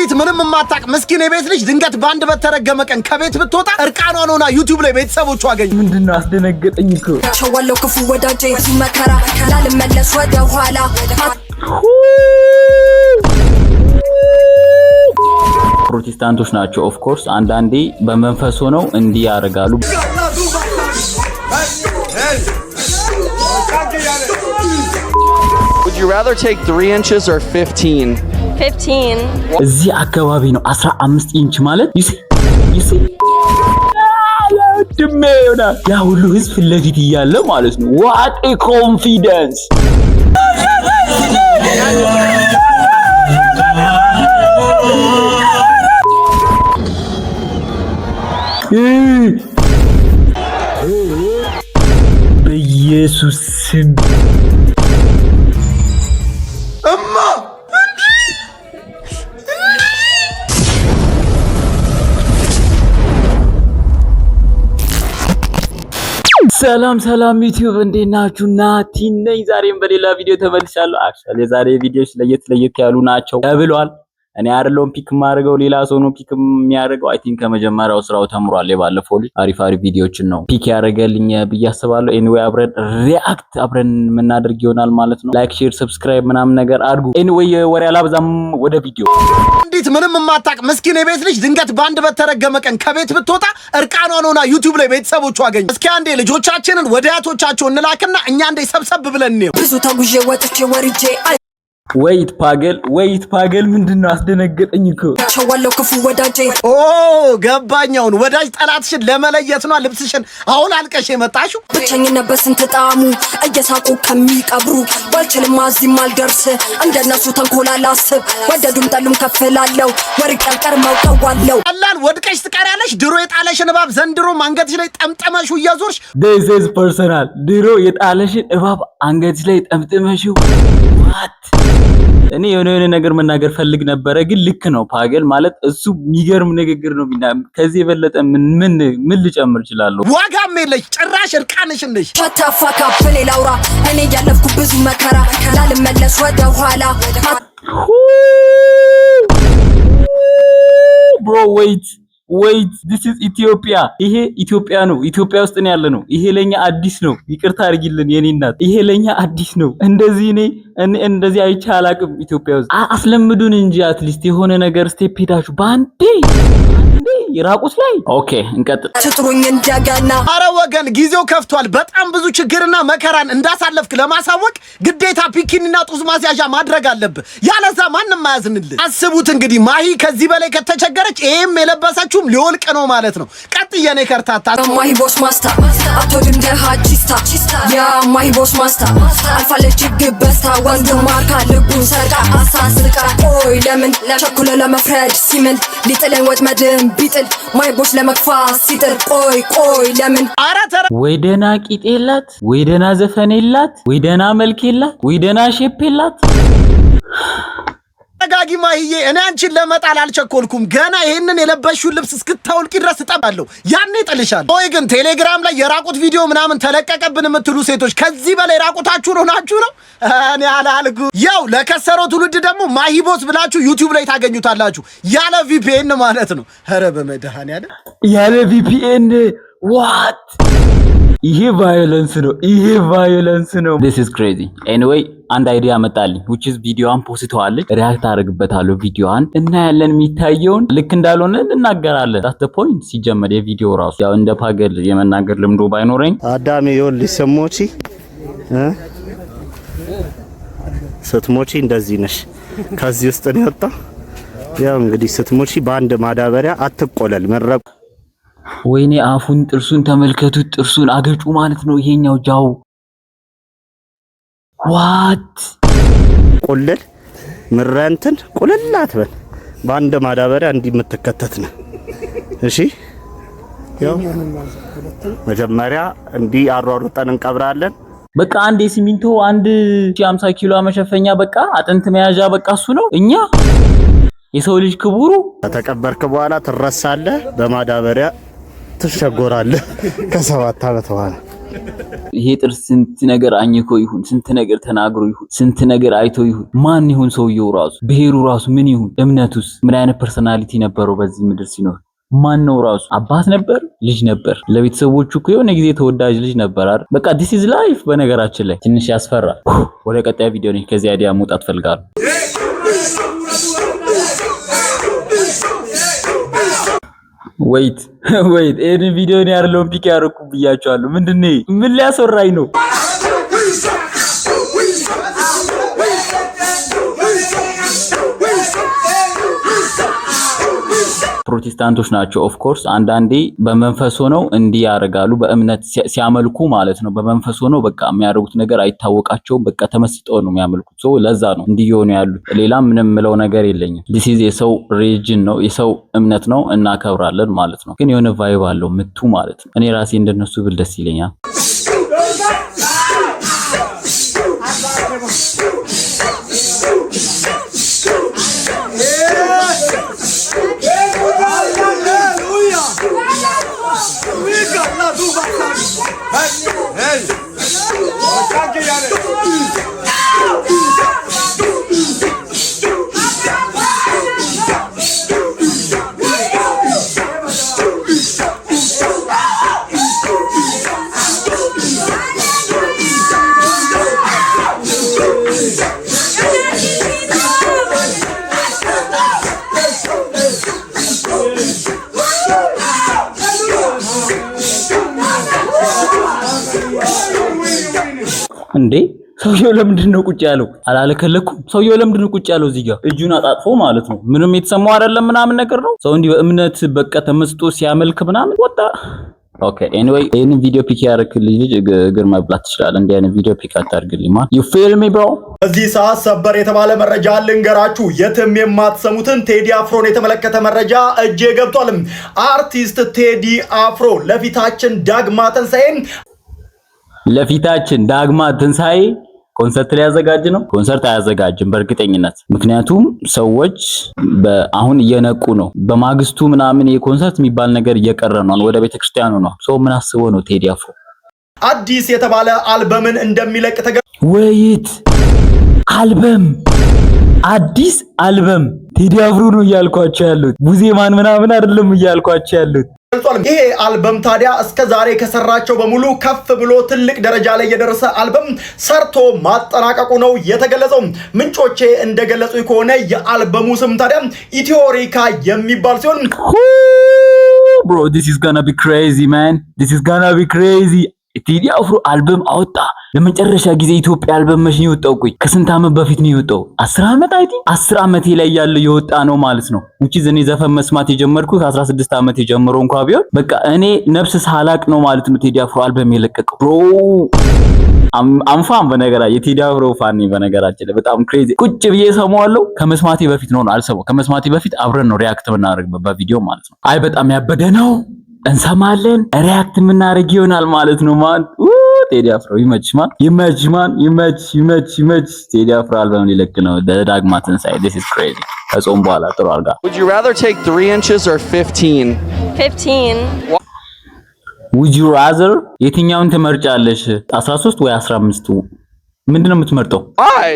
አንዲት ምንም ማታቅ ምስኪን የቤት ልጅ ድንገት ባንድ በተረገመ ቀን ከቤት ብትወጣ እርቃኗን ሆና ዩቲዩብ ላይ ቤተሰቦቿ አገኙ። ምንድነው አስደነገጠኝ እኮ ሸዋለው ክፉ ወዳጄ መከራ ላልመለስ ወደ ኋላ ፕሮቴስታንቶች ናቸው ኦፍ ኮርስ አንዳንዴ በመንፈስ ሆነው እንዲህ ያረጋሉ። Would you rather take 3 inches or 15? 15. እዚህ አካባቢ ነው 15 ኢንች ማለት ይሲ ድሜውና ያ ሁሉ ህዝብ ፍለፊት ይያለ ማለት ነው። what a confidence በኢየሱስ ስም ሰላም ዩቲዩብ እንዴናችሁ? ናቲ ነኝ። ዛሬም በሌላ ቪዲዮ ተመልሻለሁ። አክቹአሊ የዛሬ ቪዲዮስ ለየት ያሉ ናቸው ተብሏል። እኔ አይደለም ፒክ ማድረገው ሌላ ሰው ነው ፒክ የሚያደርገው። አይ ቲንክ ከመጀመሪያው ስራው ተምሯል። የባለፈው ልጅ አሪፍ ቪዲዮችን ነው ፒክ ያደርገልኝ ብዬ አስባለሁ። ኤኒዌይ አብረን ሪአክት የምናደርግ ይሆናል ማለት ነው። ላይክ፣ ሼር፣ ሰብስክራይብ ምናምን ነገር አድርጉ። ኤኒዌይ ወሬ አላብዛም፣ ወደ ቪዲዮ። አንዲት ምንም ማታቅ ምስኪን የቤት ልጅ ድንገት ባንድ በተረገመ ቀን ከቤት ብትወጣ እርቃኗን ሆና ዩቲዩብ ላይ ቤተሰቦቿ አገኙ። እስኪ አንዴ ልጆቻችንን ወደ አያቶቻቸው እንላክና እኛ አንዴ ሰብሰብ ብለን ነው ብዙ ተጉዤ ወጥቼ ወርጄ ወይት ፓገል ምንድነው አስደነገጠኝ እኮ ሸዋለው ክፉ ወዳጄ ገባኛውን ወዳጅ ጠላትሽን ለመለየት ነው ልብስሽን አሁን አልቀሽ የመጣሽው። ብቸኝነት በስንት ጣሙ እየሳቁ ከሚቀብሩ ባልችልም አዚም አልደርስ እንደነሱ ተንኮል አላስብ ወደዱም ጠሉም ከፍላለሁ ወርቅ ያልቀርመው ቀዋለው አላል ወድቀሽ ትቀሪያለሽ። ድሮ የጣለሽን እባብ ዘንድሮ አንገትሽ ላይ ጠምጠመሹ እያዞርሽ this is personal ድሮ የጣለሽን እባብ አንገትሽ ላይ ጠምጠመሹ what እኔ የሆነ ነገር መናገር ፈልግ ነበር ግን ልክ ነው ፓገል ማለት እሱ የሚገርም ንግግር ነው። ከዚህ የበለጠ ምን ልጨምር እችላለሁ? ዋጋም የለሽ ጭራሽ እርቃንሽን ነሽ። ሸታፋ ካፕሌ ላውራ እኔ ያለፍኩ ብዙ መከራ ላልመለስ ወደ ኋላ bro wait this is Ethiopia ይሄ ኢትዮጵያ ነው። ኢትዮጵያ ውስጥ ነው ያለ ነው። ይሄ ለኛ አዲስ ነው። ይቅርታ አድርጊልን የኔ እናት፣ ይሄ ለኛ አዲስ ነው። እንደዚህ አይቼ አላቅም ኢትዮጵያ ውስጥ። አስለምዱን እንጂ አትሊስት የሆነ ነገር ስቴፕ ሄዳችሁ ባንዴ ይራቁስ ላይ ኦኬ እንቀጥል። ትጥሩኝ እንደገና አረ ወገን ጊዜው ከፍቷል። በጣም ብዙ ችግርና መከራን እንዳሳለፍክ ለማሳወቅ ግዴታ ፒኪንና ጡዝ ማስያዣ ማድረግ አለብህ። ያለዛ ማንንም ማያዝንልህ። አስቡት እንግዲህ ማሂ ከዚህ በላይ ከተቸገረች ይሄም የለበሰችውም ሊወልቅ ነው ማለት ነው። ቀጥየኔ ከርታታ ማሂ ቦስ ማስታ አቶ ድንገ ሀጂስታ ያ ማሂ ቦስ ማስታ አልፋለች ግበስታ ወንዱ ማርካ ልቡን ሰርቃ አሳስቃ ቆይ ለምን ቸኩለ ለመፍረድ ሲምን ሊጥለን ወጥመድን ቢጥል ማይ ቦስ ለመክፋት ሲጥር ቆይ ለምን አራተራ ወይ ደና ቂጤላት ወይ ደና ዘፈኔላት ወይ ደና መልኬላት ወይ ደና ሼፔላት። ተጋጊ ማሂዬ እኔ አንቺን ለመጣል አልቸኮልኩም። ገና ይሄንን የለበሽው ልብስ እስክታውልቂ ድረስ እጠባለሁ። ያኔ ጥልሻለሁ። ወይ ግን ቴሌግራም ላይ የራቁት ቪዲዮ ምናምን ተለቀቀብን የምትሉ ሴቶች ከዚህ በላይ ራቁታችሁ ሆናችሁ ነው። እኔ አላልኩ። ያው ለከሰረው ትውልድ ደግሞ ማሂ ቦስ ብላችሁ ዩቲዩብ ላይ ታገኙታላችሁ። ያለ ቪፒኤን ማለት ነው። ኧረ በመድኃኒዓለም ያለ ቪፒኤን what ይሄ ቫዮለንስ ነው። this is crazy anyway አንድ አይዲያ መጣልኝ which is ቪዲዮዋን ፖስቷለች። ሪአክት አደርግበታለሁ ቪዲዮዋን እና ያለን የሚታየውን ልክ እንዳልሆነ እንናገራለን። that's the point። ሲጀመር የቪዲዮ ራሱ ያው እንደ ፓገል የመናገር ልምዶ ባይኖረኝ አዳሜ ይኸውልሽ ስትሞቺ እንደዚህ ነሽ። ከዚህ ውስጥ ነው የወጣው። ያው እንግዲህ ስትሞቺ በአንድ ማዳበሪያ አትቆለል መረቅ። ወይኔ አፉን ጥርሱን ተመልከቱት። ጥርሱን አገጩ ማለት ነው ይሄኛው ጃው what ቆለል ምራንተን ቆለላት በአንድ ማዳበሪያ እንዲምትከተት ነው። እሺ ያው መጀመሪያ እንዲ አሯሩጠን እንቀብራለን። በቃ አንድ ሲሚንቶ 150 ኪሎ መሸፈኛ በቃ አጥንት መያዣ በቃ እሱ ነው። እኛ የሰው ልጅ ክቡሩ ከተቀበርክ በኋላ ትረሳለህ፣ በማዳበሪያ ትሸጎራለህ ከ7 ዓመት በኋላ ይሄ ጥርስ ስንት ነገር አኝኮ ይሁን ስንት ነገር ተናግሮ ይሁን ስንት ነገር አይቶ ይሁን ማን ይሁን ሰውየው ራሱ ብሄሩ ራሱ ምን ይሁን እምነቱስ ምን አይነት ፐርሰናሊቲ ነበረው በዚህ ምድር ሲኖር ማን ነው ራሱ አባት ነበር ልጅ ነበር ለቤተሰቦቹ እኮ የሆነ ጊዜ ተወዳጅ ልጅ ነበር አይደል በቃ this is life በነገራችን ላይ ትንሽ ያስፈራል ወደ ቀጣይ ቪዲዮ ነኝ ከዚህ አይዲያ መውጣት ፈልጋለሁ wait ይሄን ቪዲዮ ነው ያርለው ፒክ ያረኩ ብያቸዋለሁ ምንድነው ምን ሊያሰራኝ ነው ፕሮቴስታንቶች ናቸው ኦፍ ኮርስ አንዳንዴ በመንፈስ ሆነው እንዲህ ያረጋሉ በእምነት ሲያመልኩ ማለት ነው በመንፈስ ሆነው በቃ የሚያደርጉት ነገር አይታወቃቸውም በቃ ተመስጠው ነው የሚያመልኩት ሶ ለዛ ነው እንዲየሆኑ ያሉት ሌላ ምንም ምለው ነገር የለኝም this is የሰው ሪሊጅን ነው የሰው እምነት ነው እናከብራለን ማለት ነው ግን የሆነ ቫይብ አለው ምቱ ማለት ነው እኔ ራሴ እንደነሱ ብል ደስ ይለኛል እንዴ ሰውየው ለምንድን ነው ቁጭ ያለው አላለከለኩም ሰውየው ለምንድን ነው ቁጭ ያለው እዚህ ጋር እጁን አጣጥፎ ማለት ነው ምንም የተሰማው አይደለም ምናምን ነገር ነው ሰው እንዲህ በእምነት በቃ ተመስጦ ሲያመልክ ምናምን ወጣ ኦኬ ኤኒዌይ ይሄንን ቪዲዮ ፒክ ያደርክልኝ ልጅ እግር መብላት ይችላል እንዴ አይነት ቪዲዮ ፒክ አታርግልኝ ማ you feel me bro እዚህ ሰዓት ሰበር የተባለ መረጃ ልንገራችሁ የትም የማትሰሙትን ቴዲ አፍሮን የተመለከተ መረጃ እጄ ገብቷል አርቲስት ቴዲ አፍሮ ለፊታችን ዳግማ ትንሳኤ ኮንሰርት ላይ ያዘጋጅ ነው ኮንሰርት አያዘጋጅም በእርግጠኝነት ምክንያቱም ሰዎች አሁን እየነቁ ነው በማግስቱ ምናምን የኮንሰርት የሚባል ነገር እየቀረ ነው ወደ ቤተክርስቲያኑ ነው ሶ ምን አስበው ነው ቴዲ አፍሮ አዲስ የተባለ አልበምን እንደሚለቅ ወይት አልበም አዲስ አልበም ቴዲ አፍሮ ነው እያልኳቸው ያሉት ሙዚየማን ምናምን አይደለም እያልኳቸው ያሉት ይሄ አልበም ታዲያ እስከ ዛሬ ከሰራቸው በሙሉ ከፍ ብሎ ትልቅ ደረጃ ላይ የደረሰ አልበም ሰርቶ ማጠናቀቁ ነው የተገለጸው ምንጮቼ እንደገለጹ ከሆነ የአልበሙ ስም ታዲያ ኢትዮሪካ የሚባል ሲሆን bro this is gonna be crazy man this is gonna be crazy ቴዲ አፍሮ አልበም አወጣ ለመጨረሻ ጊዜ ኢትዮጵያ አልበም መች ነው የወጣው ቆይ ከስንት ዓመት በፊት ነው የወጣው 10 ዓመት አይቲ 10 ዓመት ላይ ያለው የወጣ ነው ማለት ነው which is እኔ ዘፈን መስማት የጀመርኩት 16 ዓመት የጀመረው እንኳን ቢሆን በቃ እኔ ነፍስ ሳላቅ ነው ማለት ነው ቴዲ አፍሮ አልበም የለቀቀው bro አንፋም በነገራችን የቴዲ አፍሮ ፋን ነኝ በነገራችን በጣም ክሬዚ ቁጭ ብዬ ሰማዋለሁ ከመስማቴ በፊት ነው አልሰማው ከመስማቴ በፊት አብረን ነው ሪአክት የምናደርግበት በቪዲዮ ማለት ነው አይ በጣም ያበደ ነው እንሰማለን ሪአክት የምናደርግ ይሆናል ማለት ነው ማን ቴዲ አፍሮ ይመች ቴዲ አፍሮ አልበም ሊለቅ ነው ዳግማ ትንሳኤ this is crazy ከጾም በኋላ ጥሩ አርጋ Would you rather take 3 inches or 15? 15 Would you rather የትኛውን ትመርጫለሽ 13 ወይ 15 ምንድነው የምትመርጠው Why?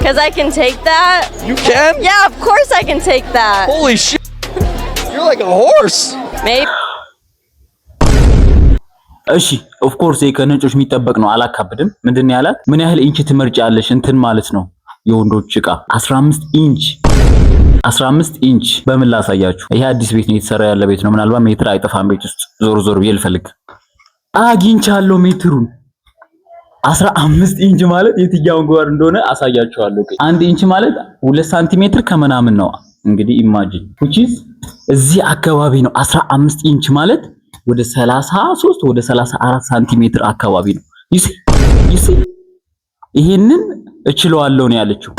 Cuz I can take that. You can? Yeah, of course I can take that. Holy shit. You're like a horse. Maybe እሺ ኦፍ ኮርስ ከነጮች የሚጠበቅ ነው አላካብድም ምንድነው ያላት ምን ያህል ኢንች ትመርጫለሽ እንትን ማለት ነው የወንዶች ዕቃ 15 ኢንች በምን ላሳያችሁ ይሄ አዲስ ቤት ነው የተሰራ ያለ ቤት ነው ምናልባት ሜትር አይጠፋም ቤት ውስጥ ዞር ብዬ ልፈልግ አግኝቻለሁ ሜትሩን 15 ኢንች ማለት የትኛውን ጋር እንደሆነ አሳያችኋለሁ 1 ኢንች ማለት 2 ሳንቲሜትር ከመናምን ነው እንግዲህ ኢማጂን which is እዚህ አካባቢ ነው 15 ኢንች ማለት ወደ 33 ወደ 34 ሳንቲሜትር አካባቢ ነው ይሲ ይሄንን እችለዋለሁ ነው ያለችው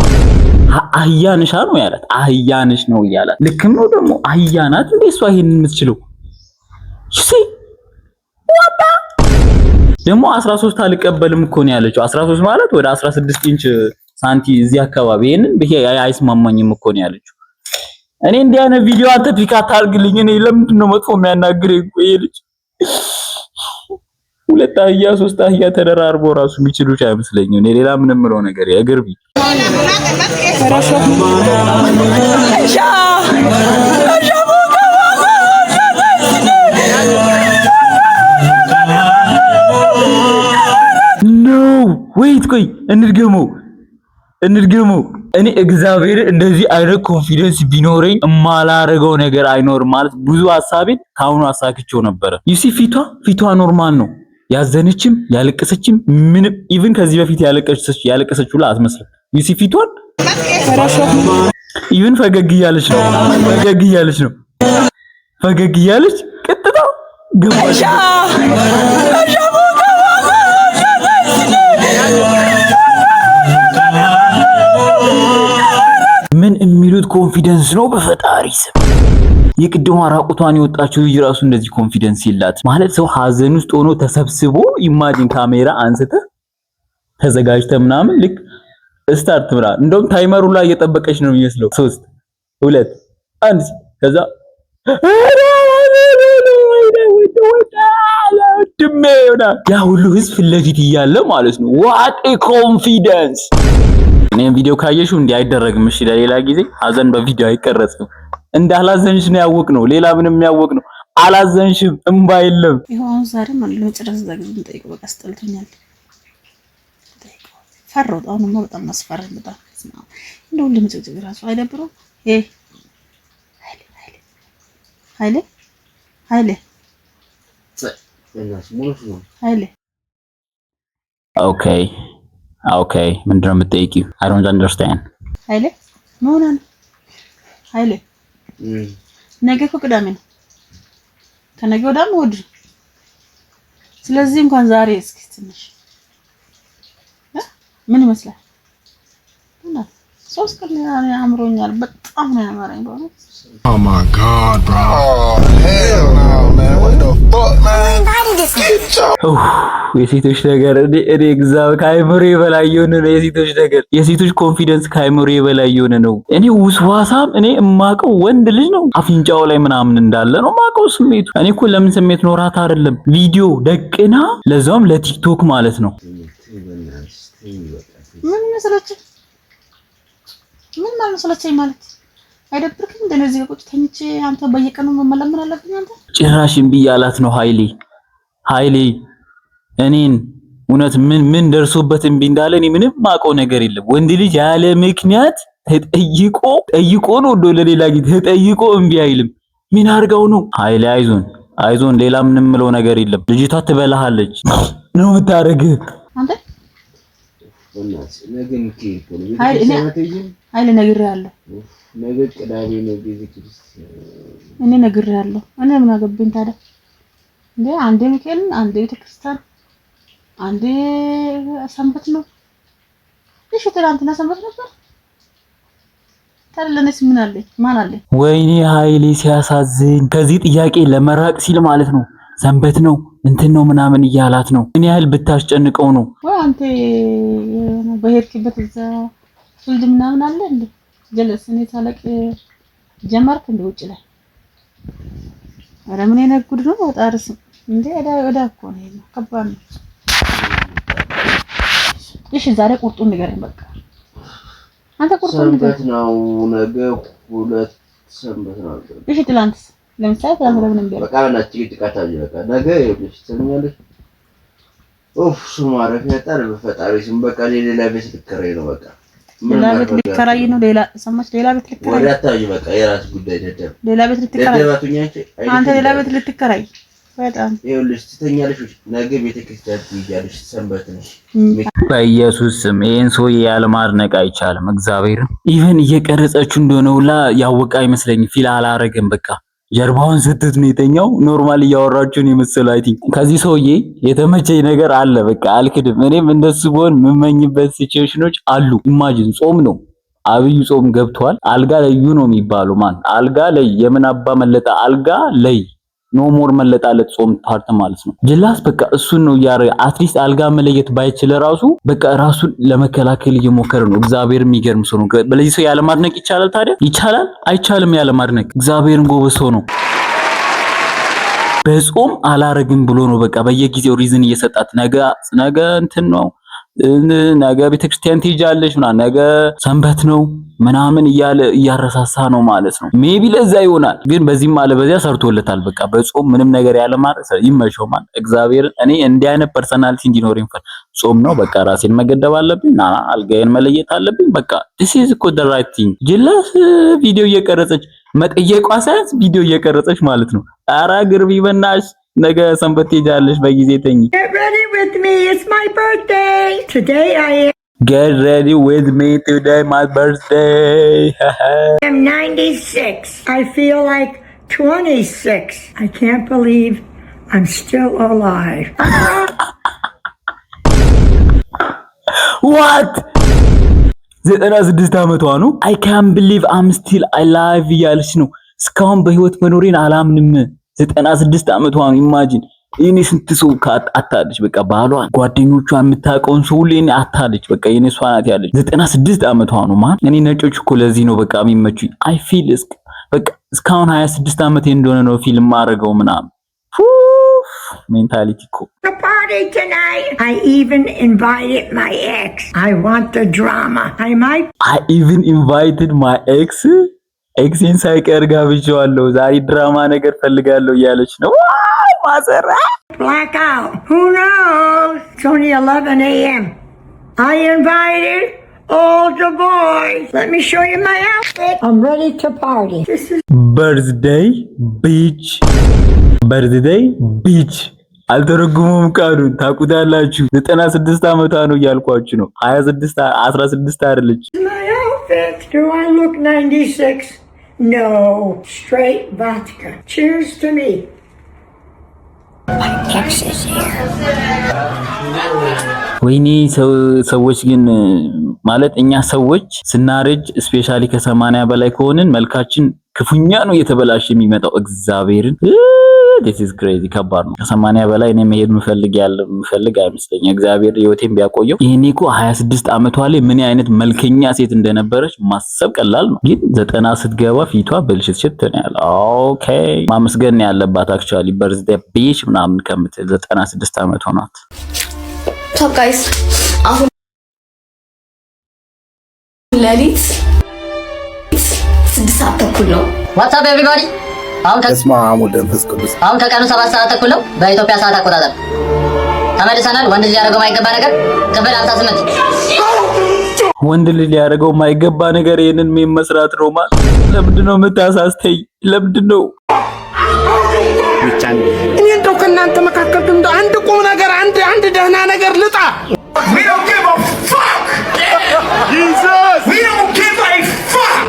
አህያንሻ ነው ያላት አህያንሽ ነው ያላት ልክም ነው ደግሞ አህያናት እንዴሷ ይሄንን የምትችለው ይሲ ወጣ ደግሞ 13 አልቀበልም እኮ ነው ያለችው 13 ማለት ወደ 16 ኢንች ሳንቲ እዚህ አካባቢ ይሄንን በየ አይስማማኝም እኮ ነው ያለችው እኔ እንዲህ አይነት ቪዲዮ አንተ ፒክ አታርግልኝ እኔ ለምንድን ነው መጥፎ የሚያናግረኝ ይሄ ልጅ ሁለት አህያ ሶስት አህያ ተደራርቦ ራሱ የሚችሉት አይመስለኝም። እኔ ሌላ ምንም ምለው ነገር የግርቢ ኖ ወይት ቆይ እንድገመው እኔ እግዚአብሔር እንደዚህ አይነት ኮንፊደንስ ቢኖረኝ እማላረገው ነገር አይኖርም ማለት ብዙ ሐሳቤን ካሁኑ አሳክቼው ነበር። ዩሲ ፊቷ ኖርማል ነው። ያዘነችም ያለቀሰችም ምንም ኢቭን ከዚህ በፊት ያለቀሰችው ላይ አትመስልም። ዩሲ ፊቷን ኢቭን ፈገግ እያለች ነው ቀጥታ ገባሽ ምን የሚሉት ኮንፊደንስ ነው በፈጣሪ ስም። የቅድሟ ራቁቷን የወጣችው ልጅ ራሱ እንደዚህ ኮንፊደንስ ይላት ማለት ሰው ሀዘን ውስጥ ሆኖ ተሰብስቦ ኢማጂን ካሜራ አንስተ ተዘጋጅተ ምናምን ልክ ስታርት ብላ እንደውም ታይመሩ ላይ እየጠበቀች ነው የሚመስለው 3 2 1 ከዛ ያ ሁሉ ህዝብ ለፊት እያለ ማለት ነው። ዋት ኤ ኮንፊደንስ። እኔም ቪዲዮ ካየሽው እንዲህ አይደረግም። እሺ ለሌላ ጊዜ ሀዘን በቪዲዮ አይቀረጽም። እንዳላዘንሽ ነው ያወቅነው። ሌላ ምንም ያወቅ ነው። አላዘንሽም፣ እንባ የለም። ይሁን ዛሬ ማለት ነው ጭራሽ ዘግዝም ጠይቀው በቃ አስጠልቶኛል። ፈሮት አሁን ነው በጣም ማስፈራራት በጣም እንደው ለምጭጭ ራሱ አይደብረው። ኃይሌ ኦኬ ምንድን ነው የምትጠይቂው? I don't understand። ኃይሌ ምን ሆነ? ኃይሌ ነገ እኮ ቅዳሜ ነው፣ ከነገ ወዲያም እሑድ። ስለዚህ እንኳን ዛሬ እስኪ ትንሽ ምን ይመስላል? እና 3 ቀን ያምሮኛል፣ በጣም ነው ያማረኝ በእውነት። Oh my God, bro. Oh hell no, man. What the fuck, man? የሴቶች ነገር እኔ እግዚአብሔር ከአይምሮዬ በላይ የሆነ ነው። የሴቶች ነገር የሴቶች ኮንፊደንስ ከአይምሮዬ በላይ የሆነ ነው። እኔ ውስዋሳም እኔ እማቀው ወንድ ልጅ ነው አፍንጫው ላይ ምናምን እንዳለ ነው ማቀው ስሜቱ። እኔ እኮ ለምን ስሜት ኖራት አይደለም ቪዲዮ ደቅና ለዛውም ለቲክቶክ ማለት ነው። ምን መሰለች ማለት አይደብርክም? እንደዚህ ቁጭ ተኝቼ አንተ በየቀኑ መመለመን አለብኝ አንተ ጭራሽ እምቢ ያላት ነው ኃይሌ እኔን እውነት ምን ደርሶበት እምቢ እንዳለ እኔ ምንም ማውቀው ነገር የለም። ወንድ ልጅ ያለ ምክንያት ተጠይቆ ነው እንደ ለሌላ ጊዜ ተጠይቆ እምቢ አይልም። ምን አርጋው ነው? ኃይሌ አይዞን ሌላ ምንም ምለው ነገር የለም። ልጅቷ ትበላሃለች ነው የምታረግህ አንተ ኃይሌ ነግሬሃለሁ። ነገ ቅዳሜ ነው ቤተክርስቲያን እኔ ነግሬሃለሁ። እኔ ምን አገባኝ ታዲያ እንዴ? አንዴ ሚካኤልን፣ አንዴ ቤተክርስቲያን፣ አንዴ ሰንበት ነው። እሺ ትናንትና ሰንበት ነበር። ታዲያ ለኔስ ምን አለኝ? ማን አለኝ? ወይኔ ኃይሌ ሲያሳዝን። ከዚህ ጥያቄ ለመራቅ ሲል ማለት ነው ሰንበት ነው እንትን ነው ምናምን እያላት ነው። ምን ያህል ብታስጨንቀው ነው? ወይ አንተ በሄድክበት እዛ ፍልድ ምናምን አለ እንዴ? ጀለስ እኔ ታለቅ ጀመርክ እንደ ውጭ ላይ ኧረ ምን የነጉድ ነው ወጣርስ እንዴ? ወዳ እኮ ነው ከባድ ነው። እሺ ዛሬ ቁርጡን ንገረኝ በቃ አንተ ቁርጡን ንገረኝ ነው። ነገ 2 ሰንበት ነው። እሺ ትላንት ለምሳሌ ትላንት ለምን እንደ በቃ ለናችሁ ይጥቃታል። በቃ ነገ ይኸውልሽ ትሰኛለሽ። ማረፍ ያጣል በፈጣሪ ስም በቃ ሌላ ቤት ልከራይ ነው በቃ ሌላ ቤት ልትከራይ ነው። ሌላ ሰማች ሌላ ቤት ልትከራይ ወዲያ ታዩ በቃ የራስ ጉዳይ ደደብ ሌላ ቤት ልትከራይ አንተ ሌላ ቤት ልትከራይ በጣም ይኸውልሽ ትተኛለሽ። ነገ ቤተክርስቲያን ትይያለሽ። ሰንበት ነሽ። በኢየሱስ ስም ይሄን ሰውዬ ያለማድነቅ አይቻልም። እግዚአብሔርን ኢቭን እየቀረጸችው እንደሆነ ሁላ ያወቀ አይመስለኝም። ፊል አላረገም በቃ ጀርባውን ስትት ነው የተኛው። ኖርማል እያወራችሁን የመሰለው አይ ቲንክ ከዚህ ሰውዬ የተመቸኝ ነገር አለ በቃ አልክድም። እኔም እንደሱ ብሆን የምመኝበት ሲቹዌሽኖች አሉ። ኢማጂን ጾም ነው፣ አብይ ጾም ገብቷል። አልጋ ለዩ ነው የሚባለው። ማን አልጋ ላይ የምን አባ መለጣ አልጋ ላይ ኖ ሞር መለጣለት ጾም ፓርት ማለት ነው። ጅላስ በቃ እሱን ነው ያረ አትሊስት አልጋ መለየት ባይችል ራሱ በቃ ራሱን ለመከላከል እየሞከረ ነው። እግዚአብሔር የሚገርም ሰው ነው። በለዚህ ሰው ያለማድነቅ ይቻላል? ታዲያ ይቻላል? አይቻልም? ያለማድነቅ እግዚአብሔርን ጎበዝ ሰው ነው። በጾም አላረግም ብሎ ነው በቃ በየጊዜው ሪዝን እየሰጣት ነገ እንትን ነው ነገ ቤተክርስቲያን ትሄጃለሽ ምናምን ነገ ሰንበት ነው ምናምን እያለ እያረሳሳ ነው ማለት ነው። ሜቢ ለዛ ይሆናል። ግን በዚህም አለ በዚያ ሰርቶለታል። በቃ በጾም ምንም ነገር ያለ ማለት ይመቸው ማለት እግዚአብሔር እኔ እንዲህ አይነት ፐርሰናሊቲ እንዲኖረኝ ጾም ነው በቃ ራሴን መገደብ አለብኝ አልጋዬን መለየት አለብኝ በቃ this is እኮ the right thing። ጅላስ ቪዲዮ እየቀረጸች መጠየቋ ሳይንስ ቪዲዮ እየቀረጸች ማለት ነው። ኧረ ግርቢ በናትሽ ነገ ሰንበት ትሄጃለሽ በጊዜ ተኝ። Get ready with me, it's my birthday. Today I Get ready with me today, my birthday. am 96. I feel like 26. I can't believe I'm still alive. What? 96 ዓመቷ ነው። I can't believe I'm still alive እያለች ነው። እስካሁን በህይወት መኖሬን አላምንም። 96 ዓመቷ ነው። ኢማጂን ይሄኔ ስንት ሰው አታለች በቃ ባሏን ጓደኞቿን የምታውቀውን ሰው ሁሉ ይሄኔ አታለች በቃ የኔ እሷ ናት ያለች 96 ዓመቷ ነው ማን እኔ ነጮች እኮ ለዚህ ነው በቃ የሚመቹኝ አይ ፊል በቃ እስካሁን 26 ዓመቴ እንደሆነ ነው ፊልም ማድረገው ምናምን ሜንታሊቲ እኮ The party tonight. I even invited my ex. I want the drama. I even invited my ex. ኤክሴን ሳይቀር ጋብዣዋለሁ ዛሬ ድራማ ነገር ፈልጋለሁ እያለች ነው ማሰራ black out. Who knows? It's only 11 a.m. I invited all the boys. Let me show you my outfit. I'm ready to party. This is birthday beach አልተረጉሙም ቃሉን ታቁታላችሁ 96 ዓመቷ ነው እያልኳችሁ ነው 16 አይደለች my outfit. Do I look 96? No. Straight vodka. Cheers to me. My ex is here. ወይኔ ሰዎች ግን ማለት እኛ ሰዎች ስናረጅ ስፔሻሊ ከ80 በላይ ከሆነን መልካችን ክፉኛ ነው የተበላሽ የሚመጣው እግዚአብሔርን this is crazy ከባድ ነው ከ80 በላይ እኔ መሄድ ምፈልግ አይመስለኝም እግዚአብሔር ህይወቴን ቢያቆየው ይሄኔ እኮ 26 ዓመቷ ላይ ምን አይነት መልከኛ ሴት እንደነበረች ማሰብ ቀላል ነው ግን 90 ስትገባ ፊቷ ብልሽት ነው ያለው ኦኬ ማመስገን ያለባት አክቹአሊ በርዝዴይ ቢች ምናምን ከምትል 96 ዓመቷ ናት ቶፕ ጋይስ አሁን ሌሊት 6 ሰዓት ተኩል ነው What's up everybody? አሁን ከቀኑ 7 ሰዓት ተኩል ነው በኢትዮጵያ ሰዓት አቆጣጠር ተመልሰናል። ወንድ ልጅ ሊያደርገው የማይገባ ነገር ክፍል 58 ወንድ ልጅ ሊያደርገው የማይገባ ነገር ይሄንን ምን መስራት ነው ማለት ለምንድነው የምታሳስተኝ ለምንድነው እኔ እንደው ከእናንተ መካከል ግን አንድ ቁም ነገር አንድ ደህና ነገር ልጣ We don't give a fuck Jesus We don't give a fuck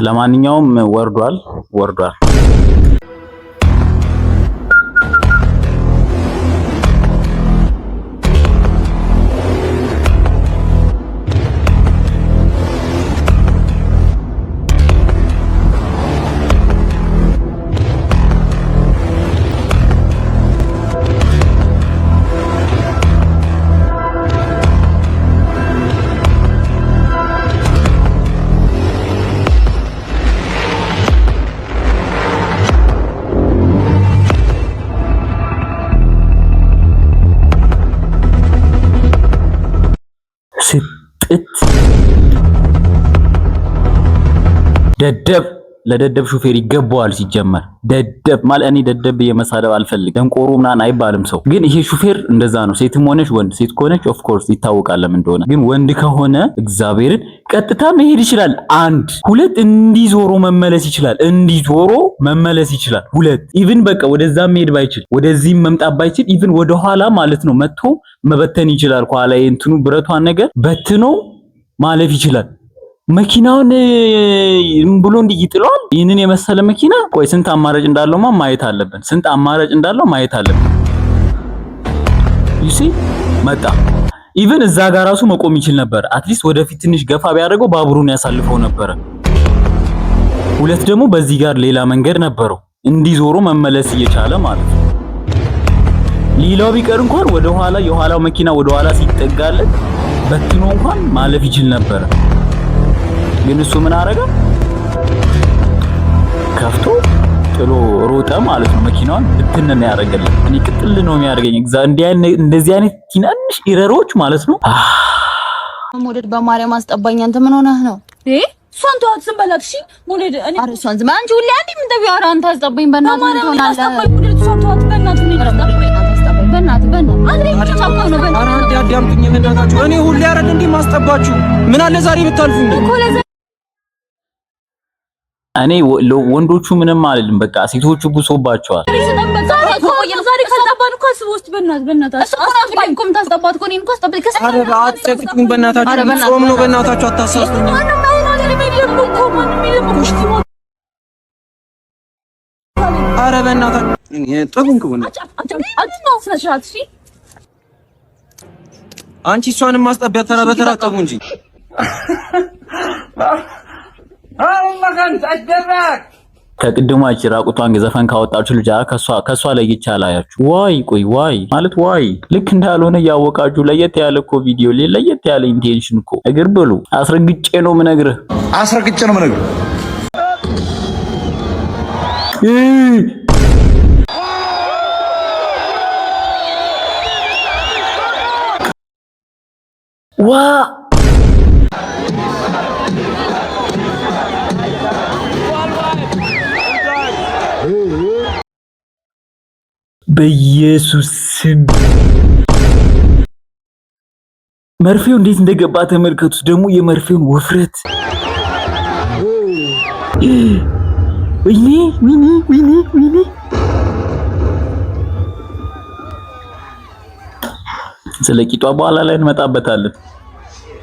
ለማንኛውም ወርዷል ደደብ ለደደብ ሹፌር ይገባዋል ሲጀመር ደደብ ማለት እኔ ደደብ የመሳደብ አልፈልግም ደንቆሮ ምናምን አይባልም ሰው ግን ይሄ ሹፌር እንደዛ ነው ሴትም ሆነች ወንድ ሴት ከሆነች ኦፍ ኮርስ ይታወቃል ለምን እንደሆነ ግን ወንድ ከሆነ እግዚአብሔርን ቀጥታ መሄድ ይችላል አንድ ሁለት እንዲዞሮ መመለስ ይችላል ሁለት ኢቭን በቃ ወደዛ መሄድ ባይችል ወደዚህም መምጣት ባይችል ኢቭን ወደ ኋላ ማለት ነው መጥቶ መበተን ይችላል ኋላ እንትኑ ብረቷን ነገር በትኖ ማለፍ ይችላል መኪናውን ብሎ እንዲይጥሏል ይሄንን የመሰለ መኪና ቆይ ስንት አማራጭ እንዳለው ማየት አለብን you see መጣ ኢቭን እዛ ጋር ራሱ መቆም ይችል ነበር አትሊስት ወደፊት ትንሽ ገፋ ቢያደርገው ባቡሩን ያሳልፈው ነበር ሁለት ደግሞ በዚህ ጋር ሌላ መንገድ ነበረው እንዲዞሮ መመለስ እየቻለ ማለት ነው ሌላው ቢቀር እንኳን ወደ ኋላ የኋላው መኪና ወደ ኋላ ሲጠጋለት በትኖ እንኳን ማለፍ ይችል ነበር ግን እሱ ምን አረጋ ከፍቶ ጥሎ ሮጥ ሮጠ ማለት ነው። መኪናውን ብትን ነው ያደረገልን። እኔ ቅጥል ነው የሚያደርገኝ እንደዚህ አይነት ትናንሽ ኢረሮች ማለት ነው። ሞዴል በማርያም አስጠባኝ። አንተ ምን ሆነህ ነው? እሷን ተዋት፣ ዝም በላት እሺ። ሞዴል እኔ አረ እሷን ዝም አንቺ ሁሌ አንዴ ምን ተቢያራ አንተ አስጠባኝ። በእናትህ ምን አስጠባኝ? ሞዴል እሷን ተዋት፣ በእናትህ ምን አስጠባኝ? በእናትህ አንዴ ብቻ ነው በእናትህ። አረ አዳምጡኝ በእናታችሁ። እኔ ሁሌ አይደል እንዴ ማስጠባችሁ? ምን አለ ዛሬ ብታልፉኝ እኮ እኔ ወንዶቹ ምንም አይደለም፣ በቃ ሴቶቹ ብሶባቸዋል። ዛሬ ከስጠባን እኮ አስቦስት በእናትህ አስጠባኝ እኮ የምታስጠባት እኮ እኔን እኮ አስጠባኝ። አረ አትጨቅጭቁኝ በእናታችሁ። ጾም ነው በእናታችሁ አታሳስቱኝ። አረ በእናታችሁ ጠጉን አንቺ እሷንም ማስጠቢያ ተራ በተራ ጠጉ እንጂ ከቅድማች ራቁቷን ዘፈን ካወጣችሁ ልጅ ከሷ ለይቻ አላያችሁ። ዋይ ቆይ ዋይ ማለት ዋይ ልክ እንዳልሆነ ያወቃችሁ ለየት ያለ እኮ ቪዲዮ ለየት ያለ ኢንቴንሽን እኮ እግር ብሉ። አስረግጬ ነው የምነግርህ። ዋ በኢየሱስ ስም መርፌው እንዴት እንደገባ ተመልከቱት። ደግሞ የመርፌውን ውፍረት ወይኔ ስለ ቂጧ በኋላ ላይ እንመጣበታለን።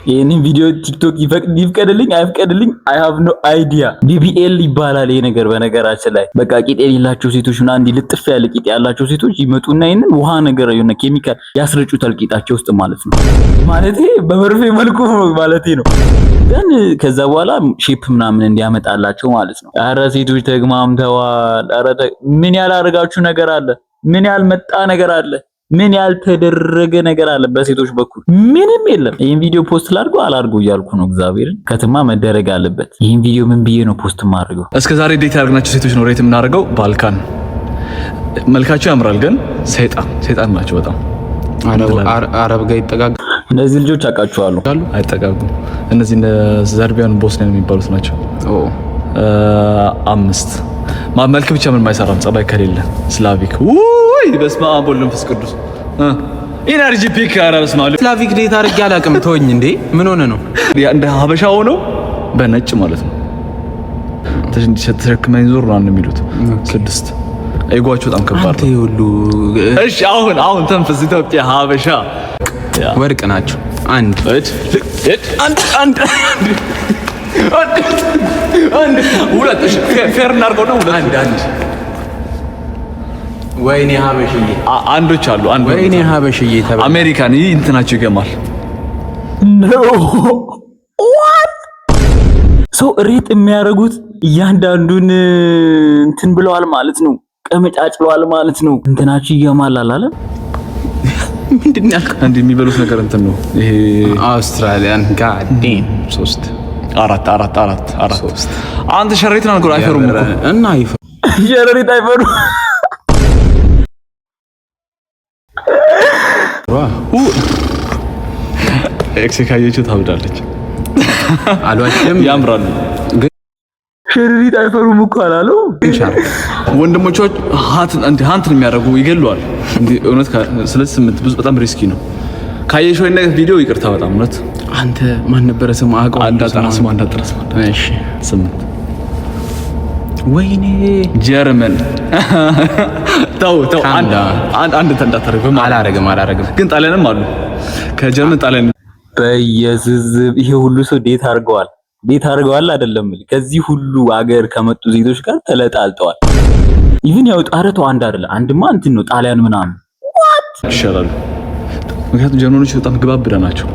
ይሄንን ቪዲዮ ቲክቶክ ይፍቀድልኝ አይፍቀድልኝ I have no idea። BBL ይባላል ይሄ ነገር። በነገራችን ላይ በቃ ቂጥ የሌላቸው ሴቶችና እንዲህ ልጥፍ ያለ ቂጥ ያላቸው ሴቶች ይመጡና ይሄንን ውሃ ነገር የሆነ ኬሚካል ያስረጩታል ቂጣቸው ውስጥ ማለት ነው። ማለቴ በመርፌ መልኩ ማለቴ ነው። ግን ከዛ በኋላ ሼፕ ምናምን እንዲያመጣላቸው ማለት ነው። አረ ሴቶች ተግማምተዋል። አረ ምን ያላረጋችሁ ነገር አለ? ምን ያልመጣ ነገር አለ? ምን ያልተደረገ ነገር አለ? በሴቶች በኩል ምንም የለም። ይሄን ቪዲዮ ፖስት ላድርጎ አላድርጎ እያልኩ ነው። እግዚአብሔርን ከተማ መደረግ አለበት። ይሄን ቪዲዮ ምን ብዬ ነው ፖስት ማድረገው? እስከ ዛሬ ዴት ያደረግናቸው ሴቶች ነው ሬት የምናደርገው። ባልካን መልካቸው ያምራል፣ ግን ሰይጣን ናቸው በጣም። አረብ ጋር ይጠጋጋ። እነዚህ ልጆች አውቃቸዋለሁ። አይጠጋጉም። እነዚህ ዘርቢያን ቦስኒያን የሚባሉት ናቸው። አምስት መልክ ብቻ ምንም አይሰራም፣ ጸባይ ከሌለ ስላቪክ ውይ በስመ አብ ወወልድ ወመንፈስ ቅዱስ ኢነርጂ ፒክ አራስ ማለት ስላቪክ ዴት አድርጌ አላውቅም። ተወኝ እንዴ ምን ሆነ ነው? እንደ ሀበሻ ሆነው በነጭ ማለት ነው ተሸክመኝ ዞር ነው የሚሉት። ስድስት አይጓቸው በጣም ከባድ ነው ሁሉ። እሺ አሁን ተንፈስ። ኢትዮጵያ ሀበሻ ወርቅ ናቸው። አንድ ሁለት ፌር እናድርገው ነው። አንድ ወይኔ ሀበሽዬ አንዶች አሉ። ወይኔ ሀበሽዬ ተባለ። አሜሪካን ይሄ እንትናቸው ይገማል። ሶ ሬት የሚያደርጉት እያንዳንዱን እንትን ብለዋል ማለት ነው። ቀመጫጭለዋል ማለት ነው። እንትናቸው ይገማል አላለ ምንድነው? አንድ የሚበሉት ነገር እንትን ነው ይሄ አውስትራሊያን ጋዴን 3 4 አንተ ሸሪት ነው ነገር አይፈሩም እኮ እና አይፈሩ ሸሪት አይፈሩ። ኤክስ ካየችው ታብዳለች። አሏችም ያምራሉ፣ ግን ሸሪት አይፈሩም እኮ አላለው። ወንድሞቹ ሃንት የሚያደርጉ ይገሉዋል። እንዴ እውነት ስለዚህ ስምንት ብዙ በጣም ሪስኪ ነው። ካየሽው እና ቪዲዮ ይቅርታ በጣም እውነት። አንተ ማን ነበር ስሙ? አውቀው አንዳጠራስ እሺ ስምንት ወይኔ ጀርመን ተው አንድ ተንዳተረግ አላረግም ግን ጣሊያንም አሉ። ከጀርመን ጣሊያን በየዝዝብ ይሄ ሁሉ ሰው ዴት አድርገዋል አይደለም። ከዚህ ሁሉ አገር ከመጡ ዜቶች ጋር ተለጣልጠዋል። ኢቭን ያው ጣረተው አንድ አይደለ አንድማ እንትን ነው ጣሊያን ምናምን ይሻላሉ። ምክንያቱም ጀርመኖች በጣም ግባብዳ ናቸው።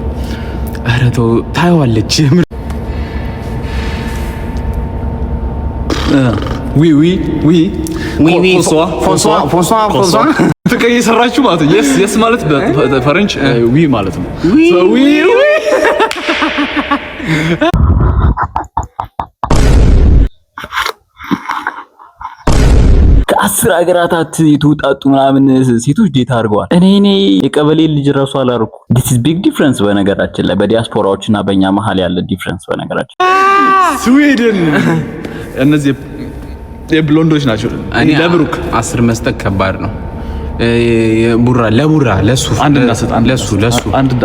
ኧረ ተው ታየዋለች። ፎንሷ ፍቅር እየሰራችሁ ማለት ነው። የስ ማለት በፈረንች ዊ ማለት ነው። ከ10 ሀገራታት የተውጣጡ ምናምን ሴቶች ዴት አድርገዋል። እኔ የቀበሌ ልጅ ራሱ አላርኩ። this is big difference በነገራችን ላይ በዲያስፖራዎችና በእኛ መሀል ያለ ዲፍረንስ በነገራችን። ስዊድን እነዚህ የብሎንዶች ናቸው። እኔ ለብሩክ 10 መስጠት ከባድ ነው። ለቡራ ለሱ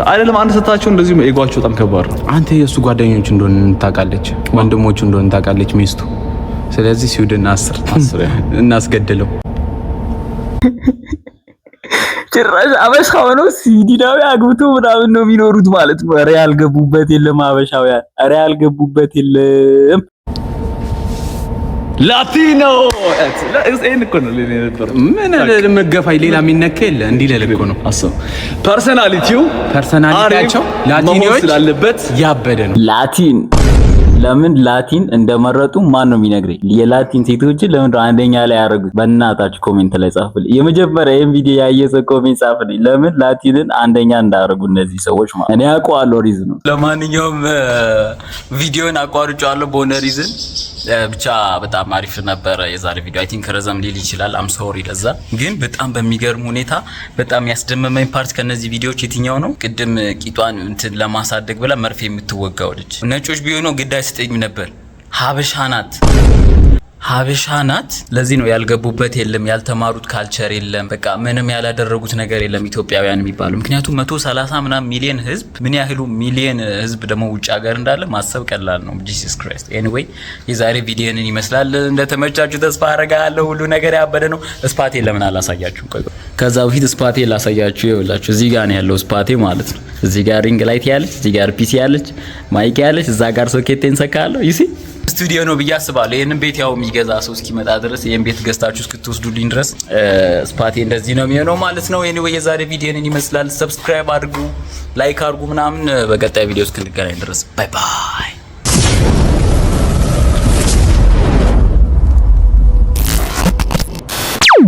አይደለም አንድ ሰጣቸው እንደዚህ ኤጓቸው በጣም ከባድ ነው። አንተ የሱ ጓደኞች እንደሆነ ታውቃለች፣ ወንድሞቹ እንደሆነ ታውቃለች ሚስቱ። ስለዚህ ስዊድን 10 እናስገድለው። ጭራሽ አበሻው ነው ስዊድናዊ አግብቶ ምናምን ነው የሚኖሩት ማለት ነው። ኧረ ያልገቡበት የለም አበሻውያን፣ ኧረ ያልገቡበት የለም። ላቲኖ እኔ እኮ ነው ለኔ ምን ለመገፋይ ሌላ የሚነካ የለ እንዲህ ለልኮ ነው አሰብ ፐርሰናሊቲያቸው ላቲኖች ስላለበት ያበደ ነው። ላቲን ለምን ላቲን እንደመረጡ ማን ነው የሚነግረኝ? የላቲን ሴቶችን ለምን አንደኛ ላይ ያደረጉት? በእናታችሁ ኮሜንት ላይ ጻፉልኝ። የመጀመሪያ ይሄን ቪዲዮ ያየሰ ኮሜንት ጻፉልኝ። ለምን ላቲንን አንደኛ እንዳደረጉ እነዚህ ሰዎች ማለት እኔ አውቀዋለሁ ሪዝኑ። ለማንኛውም ቪዲዮን አቋርጬዋለሁ በሆነ ሪዝን። ብቻ በጣም አሪፍ ነበረ የዛሬ ቪዲዮ። አይ ቲንክ ረዘም ሊል ይችላል። አም ሶሪ ለዛ። ግን በጣም በሚገርም ሁኔታ በጣም ያስደመመኝ ፓርት ከነዚህ ቪዲዮዎች የትኛው ነው? ቅድም ቂጧን እንትን ለማሳደግ ብላ መርፌ የምትወጋው ልጅ ነጮች ቢሆኑ ግዳይ ስጠኝ ነበር። ሀበሻ ናት። ለዚህ ነው ያልገቡበት የለም፣ ያልተማሩት ካልቸር የለም፣ በቃ ምንም ያላደረጉት ነገር የለም ኢትዮጵያውያን የሚባሉ። ምክንያቱም 130 ምናምን ሚሊዮን ህዝብ፣ ምን ያህሉ ሚሊዮን ህዝብ ደግሞ ውጭ ሀገር እንዳለ ማሰብ ቀላል ነው። ጂሰስ ክራይስት። ኤኒዌይ የዛሬ ቪዲዮን ይመስላል። እንደተመቻችሁ ተስፋ አደርጋለሁ። ሁሉ ነገር ያበደ ነው። ስፓቴ ለምን አላሳያችሁ? ከዛ በፊት ስፓቴ ላሳያችሁ። ይኸውላችሁ እዚህ ጋር ነው ያለው ስፓቴ ማለት ነው። እዚህ ጋር ሪንግ ላይት ያለች፣ እዚህ ጋር ፒሲ ያለች፣ ማይክ ያለች፣ እዛ ጋር ሶኬቴን ሰካለሁ። ዩ ሲ ስቱዲዮ ነው ብዬ አስባለሁ። ይሄንን ቤት ያው የሚገዛ ሰው እስኪመጣ ድረስ ይሄን ቤት ገዝታችሁ እስክትወስዱልኝ ድረስ ስፓቴ እንደዚህ ነው የሚሆነው ማለት ነው። ኤኒዌይ የዛሬ ቪዲዮን ይመስላል። ሰብስክራይብ አድርጉ፣ ላይክ አድርጉ ምናምን። በቀጣይ ቪዲዮ እስክንገናኝ ድረስ ባይ ባይ።